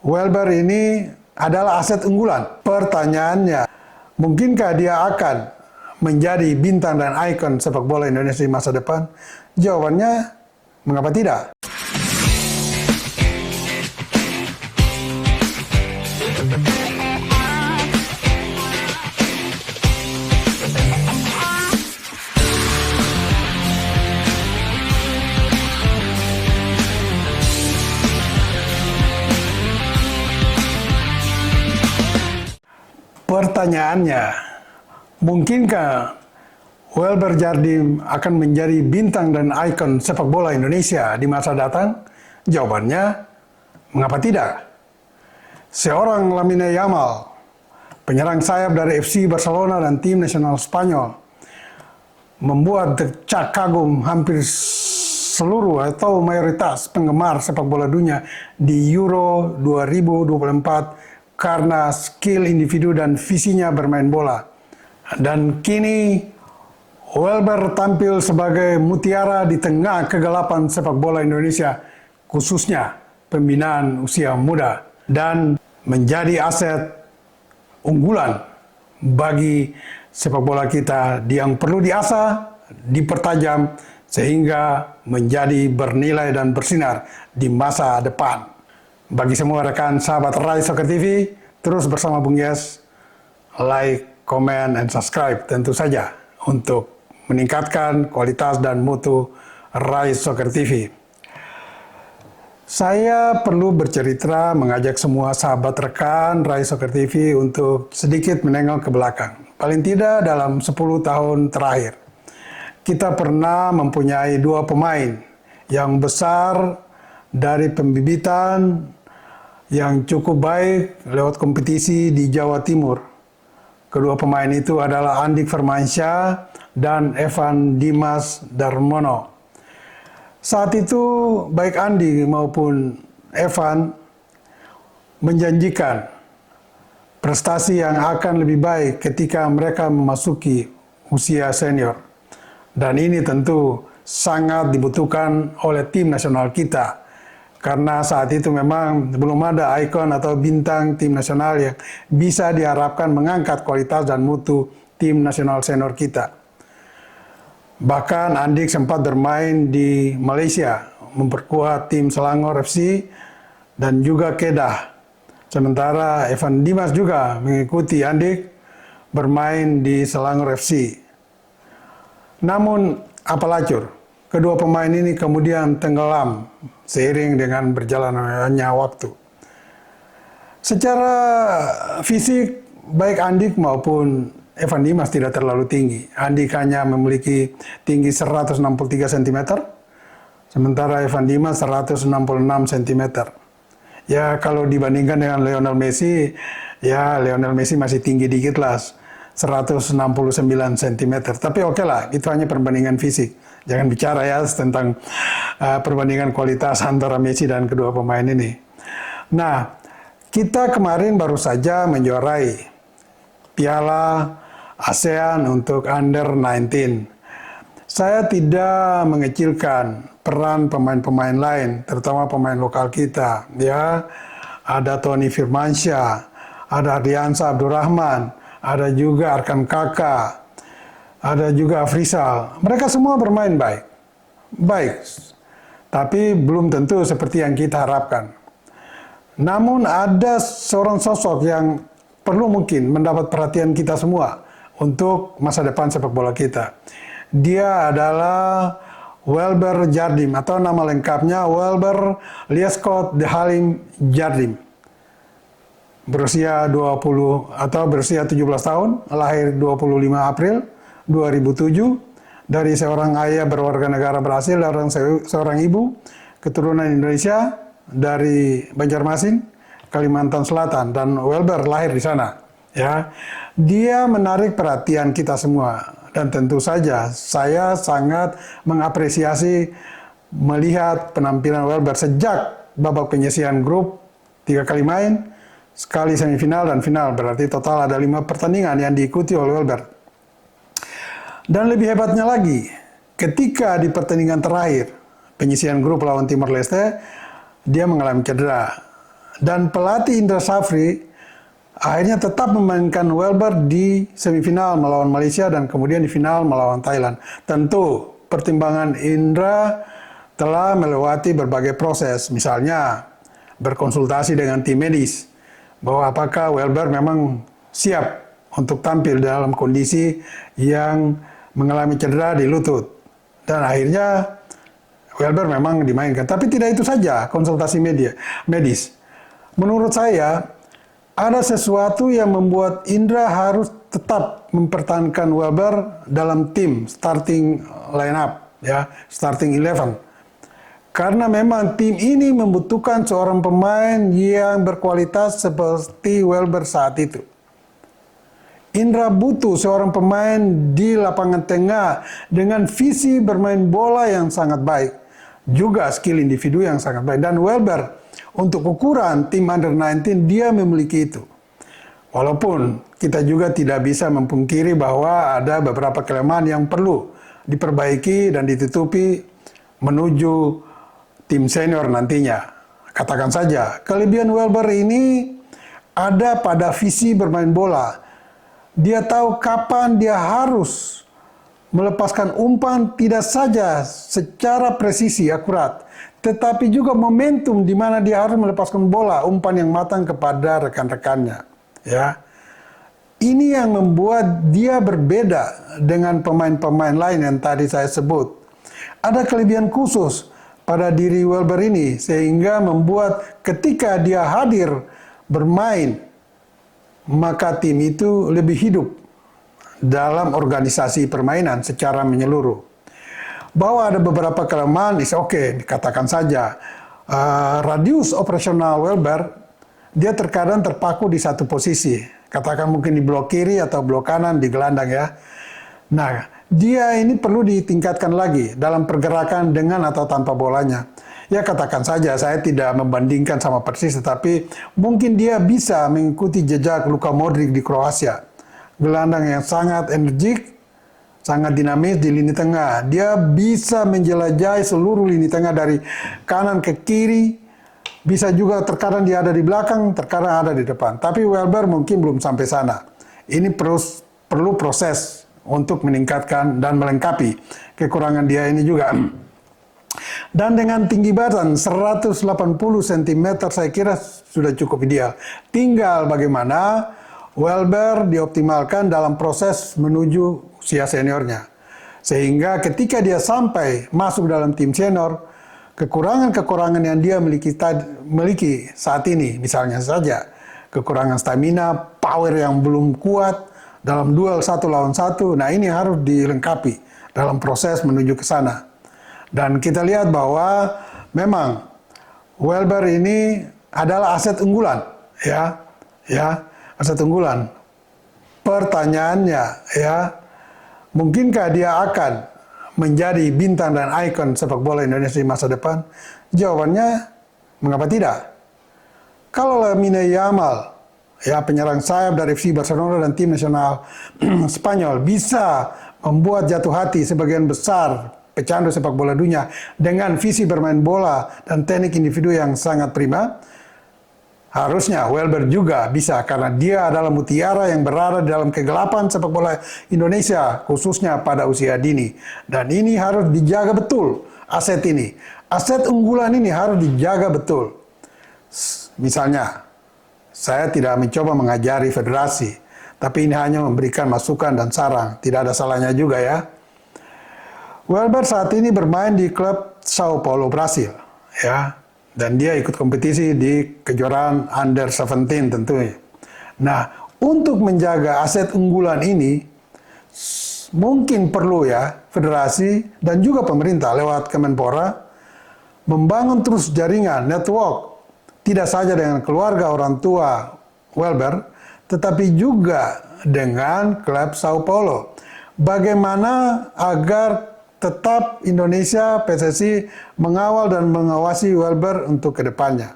Welber ini adalah aset unggulan. Pertanyaannya, mungkinkah dia akan menjadi bintang dan ikon sepak bola Indonesia di masa depan? Jawabannya, mengapa tidak? Pertanyaannya, mungkinkah Welber Jardim akan menjadi bintang dan ikon sepak bola Indonesia di masa datang? Jawabannya, mengapa tidak? Seorang Lamine Yamal, penyerang sayap dari FC Barcelona dan tim nasional Spanyol, membuat decak kagum hampir seluruh atau mayoritas penggemar sepak bola dunia di Euro 2024 karena skill individu dan visinya bermain bola. Dan kini Welber tampil sebagai mutiara di tengah kegelapan sepak bola Indonesia, khususnya pembinaan usia muda, dan menjadi aset unggulan bagi sepak bola kita yang perlu diasah, dipertajam, sehingga menjadi bernilai dan bersinar di masa depan. Bagi semua rekan sahabat Rai Soccer TV, terus bersama Bung Yes, like, comment, and subscribe tentu saja untuk meningkatkan kualitas dan mutu Rai Soccer TV. Saya perlu bercerita mengajak semua sahabat rekan Rai Soccer TV untuk sedikit menengok ke belakang. Paling tidak dalam 10 tahun terakhir, kita pernah mempunyai dua pemain yang besar dari pembibitan yang cukup baik lewat kompetisi di Jawa Timur. Kedua pemain itu adalah Andik Firmansyah dan Evan Dimas Darmono. Saat itu baik Andi maupun Evan menjanjikan prestasi yang akan lebih baik ketika mereka memasuki usia senior. Dan ini tentu sangat dibutuhkan oleh tim nasional kita. Karena saat itu memang belum ada ikon atau bintang tim nasional yang bisa diharapkan mengangkat kualitas dan mutu tim nasional senior kita. Bahkan Andik sempat bermain di Malaysia, memperkuat tim Selangor FC dan juga Kedah. Sementara Evan Dimas juga mengikuti Andik bermain di Selangor FC. Namun, apa lacur? Kedua pemain ini kemudian tenggelam seiring dengan berjalannya waktu. Secara fisik, baik Andik maupun Evan Dimas tidak terlalu tinggi. Andik hanya memiliki tinggi 163 cm, sementara Evan Dimas 166 cm. Ya, kalau dibandingkan dengan Lionel Messi, ya Lionel Messi masih tinggi dikit lah, 169 cm. Tapi oke lah, itu hanya perbandingan fisik. Jangan bicara ya tentang perbandingan kualitas antara Messi dan kedua pemain ini. Nah, kita kemarin baru saja menjuarai Piala ASEAN untuk Under 19. Saya tidak mengecilkan peran pemain-pemain lain, terutama pemain lokal kita. Ya, ada Tony Firmansyah, ada Ardiansa Abdurrahman, ada juga Arkan Kaka, ada juga Afrizal. Mereka semua bermain baik. Tapi belum tentu seperti yang kita harapkan. Namun ada seorang sosok yang perlu mungkin mendapat perhatian kita semua untuk masa depan sepak bola kita. Dia adalah Welber Jardim, atau nama lengkapnya Welber Liescott de Halim Jardim. Berusia 17 tahun, lahir 25 April 2007, dari seorang ayah berwarga negara Brasil dan seorang ibu keturunan Indonesia dari Banjarmasin, Kalimantan Selatan, dan Welber lahir di sana. Ya, dia menarik perhatian kita semua, dan tentu saja saya sangat mengapresiasi melihat penampilan Welber sejak babak penyisihan grup, 3 kali main, sekali semifinal dan final, berarti total ada 5 pertandingan yang diikuti oleh Welber. Dan lebih hebatnya lagi, ketika di pertandingan terakhir penyisihan grup lawan Timor Leste, dia mengalami cedera Dan pelatih Indra Safri akhirnya tetap memainkan Welber di semifinal melawan Malaysia dan kemudian di final melawan Thailand. Tentu pertimbangan Indra telah melewati berbagai proses, misalnya berkonsultasi dengan tim medis bahwa apakah Welber memang siap untuk tampil dalam kondisi yang mengalami cedera di lutut. Dan akhirnya Welber memang dimainkan. Tapi tidak itu saja konsultasi medis. Menurut saya, ada sesuatu yang membuat Indra harus tetap mempertahankan Welber dalam tim starting lineup, ya, starting 11. Karena memang tim ini membutuhkan seorang pemain yang berkualitas seperti Welber saat itu. Indra butuh seorang pemain di lapangan tengah dengan visi bermain bola yang sangat baik. Juga skill individu yang sangat baik. Dan Welber, untuk ukuran tim under 19, dia memiliki itu. Walaupun kita juga tidak bisa memungkiri bahwa ada beberapa kelemahan yang perlu diperbaiki dan ditutupi menuju tim senior nantinya. Katakan saja, kelebihan Welber ini ada pada visi bermain bola. Dia tahu kapan dia harus melepaskan umpan, tidak saja secara presisi, akurat, tetapi juga momentum di mana dia harus melepaskan bola, umpan yang matang kepada rekan-rekannya. Ya, ini yang membuat dia berbeda dengan pemain-pemain lain yang tadi saya sebut. Ada kelebihan khusus pada diri Welber ini, sehingga membuat ketika dia hadir bermain, maka tim itu lebih hidup dalam organisasi permainan secara menyeluruh. Bahwa ada beberapa kelemahan, dikatakan saja. Radius operasional Welber, dia terkadang terpaku di satu posisi. Katakan mungkin di blok kiri atau blok kanan di gelandang, ya. Nah, dia ini perlu ditingkatkan lagi dalam pergerakan dengan atau tanpa bolanya. Ya, katakan saja, saya tidak membandingkan sama persis, tetapi mungkin dia bisa mengikuti jejak Luka Modric di Kroasia. Gelandang yang sangat energik, sangat dinamis di lini tengah. Dia bisa menjelajahi seluruh lini tengah dari kanan ke kiri. Bisa juga terkadang dia ada di belakang, terkadang ada di depan. Tapi Welber mungkin belum sampai sana. Ini perlu proses untuk meningkatkan dan melengkapi kekurangan dia ini juga. Dan dengan tinggi badan 180 cm saya kira sudah cukup ideal. Tinggal bagaimana Welber dioptimalkan dalam proses menuju usia seniornya. Sehingga ketika dia sampai masuk dalam tim senior, kekurangan-kekurangan yang dia miliki saat ini, misalnya saja kekurangan stamina, power yang belum kuat dalam duel 1 lawan 1, nah ini harus dilengkapi dalam proses menuju ke sana. Dan kita lihat bahwa memang Welber ini adalah aset unggulan, ya, aset unggulan. Pertanyaannya, ya, mungkinkah dia akan menjadi bintang dan ikon sepak bola Indonesia di masa depan? Jawabannya, mengapa tidak? Kalau Lamine Yamal, ya, penyerang sayap dari FC Barcelona dan tim nasional Spanyol, bisa membuat jatuh hati sebagian besar pecandu sepak bola dunia dengan visi bermain bola dan teknik individu yang sangat prima, harusnya Welber juga bisa, karena dia adalah mutiara yang berada dalam kegelapan sepak bola Indonesia, khususnya pada usia dini. Dan ini harus dijaga betul, aset ini. Aset unggulan ini harus dijaga betul. Misalnya, saya tidak mencoba mengajari federasi, tapi ini hanya memberikan masukan dan saran. Tidak ada salahnya juga, ya. Welber saat ini bermain di klub Sao Paulo, Brasil, ya. Dan dia ikut kompetisi di kejuaraan Under 17 tentunya. Nah, untuk menjaga aset unggulan ini, mungkin perlu, ya, federasi dan juga pemerintah lewat Kemenpora membangun terus jaringan, network, tidak saja dengan keluarga orang tua Welber, tetapi juga dengan klub Sao Paulo. Bagaimana agar tetap Indonesia, PSSI mengawal dan mengawasi Welber untuk kedepannya.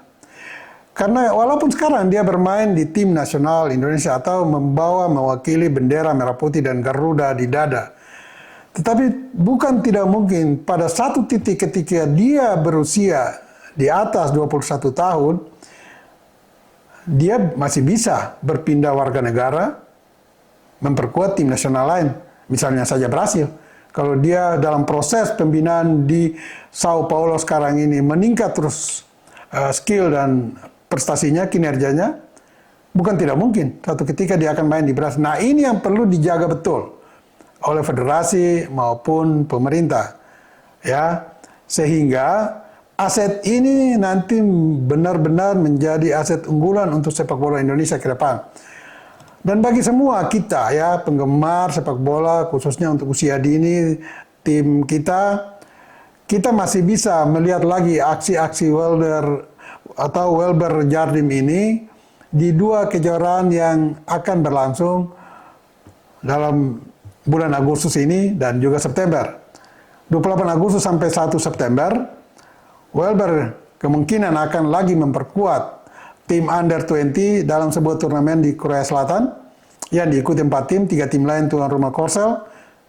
Karena walaupun sekarang dia bermain di tim nasional Indonesia atau mewakili bendera merah putih dan Garuda di dada, tetapi bukan tidak mungkin pada satu titik ketika dia berusia di atas 21 tahun, dia masih bisa berpindah warga negara, memperkuat tim nasional lain. Misalnya saja Brasil. Kalau dia dalam proses pembinaan di Sao Paulo sekarang ini meningkat terus skill dan prestasinya, kinerjanya, bukan tidak mungkin. Suatu ketika dia akan main di Brasil. Nah, ini yang perlu dijaga betul oleh federasi maupun pemerintah. Ya, sehingga aset ini nanti benar-benar menjadi aset unggulan untuk sepak bola Indonesia ke depan. Dan bagi semua kita ya, penggemar sepak bola, khususnya untuk usia dini, tim kita masih bisa melihat lagi aksi-aksi Welber Jardim ini di 2 kejuaraan yang akan berlangsung dalam bulan Agustus ini dan juga September. 28 Agustus sampai 1 September, Welber kemungkinan akan lagi memperkuat tim Under 20 dalam sebuah turnamen di Korea Selatan yang diikuti 4 tim, 3 tim lain tuan rumah Korsel,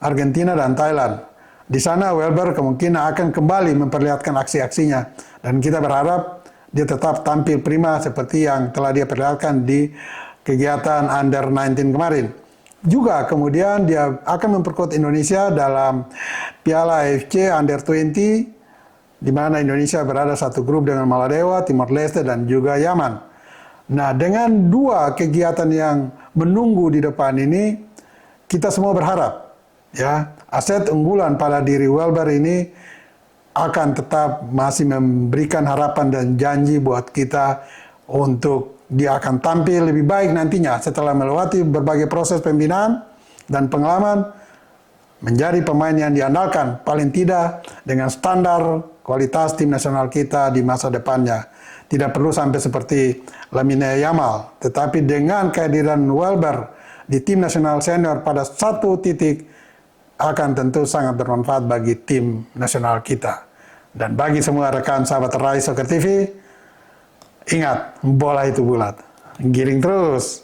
Argentina, dan Thailand. Di sana Welber kemungkinan akan kembali memperlihatkan aksi-aksinya dan kita berharap dia tetap tampil prima seperti yang telah dia perlihatkan di kegiatan Under 19 kemarin. Juga kemudian dia akan memperkuat Indonesia dalam Piala AFC Under 20 di mana Indonesia berada satu grup dengan Maladewa, Timor Leste, dan juga Yaman. Nah, dengan 2 kegiatan yang menunggu di depan ini, kita semua berharap ya aset unggulan pada diri Welber ini akan tetap masih memberikan harapan dan janji buat kita untuk dia akan tampil lebih baik nantinya setelah melewati berbagai proses pembinaan dan pengalaman menjadi pemain yang diandalkan paling tidak dengan standar kualitas tim nasional kita di masa depannya. Tidak perlu sampai seperti Lamine Yamal, tetapi dengan kehadiran Welber di tim nasional senior pada satu titik akan tentu sangat bermanfaat bagi tim nasional kita. Dan bagi semua rekan sahabat Rai Soccer TV, ingat, bola itu bulat. Giring terus.